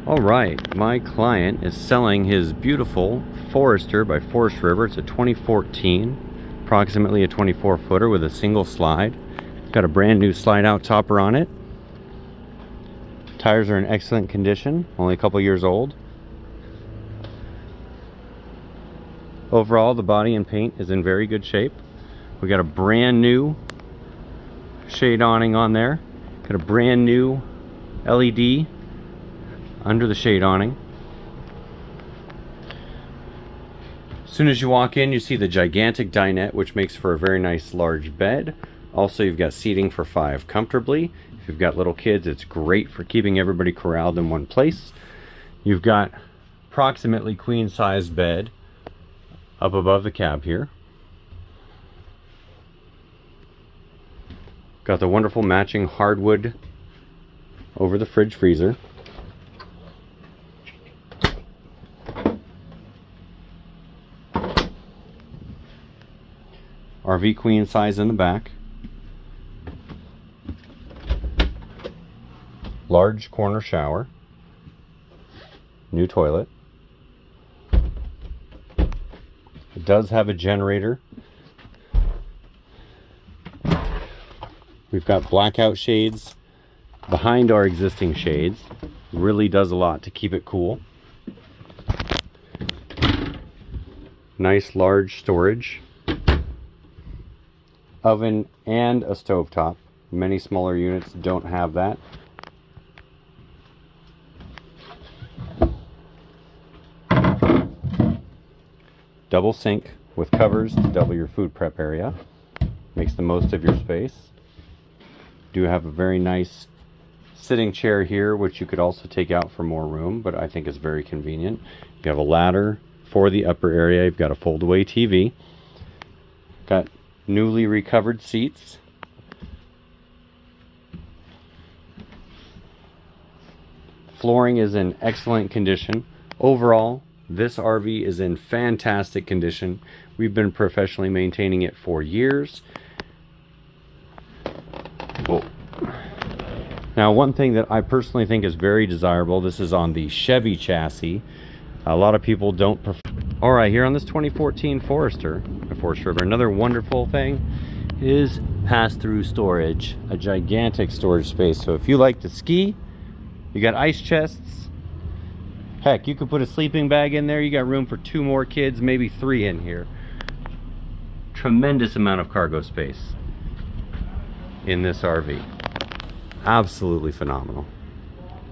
All right, my client is selling his beautiful Forester by Forest River. It's a 2014, approximately a 24-footer with a single slide. It's got a brand new slide out topper on it. Tires are in excellent condition, only a couple years old. Overall, the body and paint is in very good shape. We got a brand new shade awning on there. Got a brand new LED under the shade awning. As soon as you walk in, you see the gigantic dinette, which makes for a very nice large bed. Also, you've got seating for 5 comfortably. If you've got little kids, it's great for keeping everybody corralled in one place. You've got approximately queen-sized bed up above the cab here. Got the wonderful matching hardwood over the fridge freezer. RV queen size in the back. Large corner shower. New toilet. It does have a generator. We've got blackout shades behind our existing shades. Really does a lot to keep it cool. Nice large storage. Oven and a stovetop. Many smaller units don't have that. Double sink with covers to double your food prep area. Makes the most of your space. Do have a very nice sitting chair here, which you could also take out for more room, but I think is very convenient. You have a ladder for the upper area. You've got a fold-away TV. Got newly recovered seats. Flooring is in excellent condition. Overall, this RV is in fantastic condition. We've been professionally maintaining it for years. Whoa. Now, one thing that I personally think is very desirable, this is on the Chevy chassis. A lot of people don't prefer. All right, here on this 2014 Forester, the Forest River, another wonderful thing is pass-through storage, a gigantic storage space. So if you like to ski, you got ice chests. Heck, you could put a sleeping bag in there. You got room for 2 more kids, maybe 3 in here. Tremendous amount of cargo space in this RV. Absolutely phenomenal.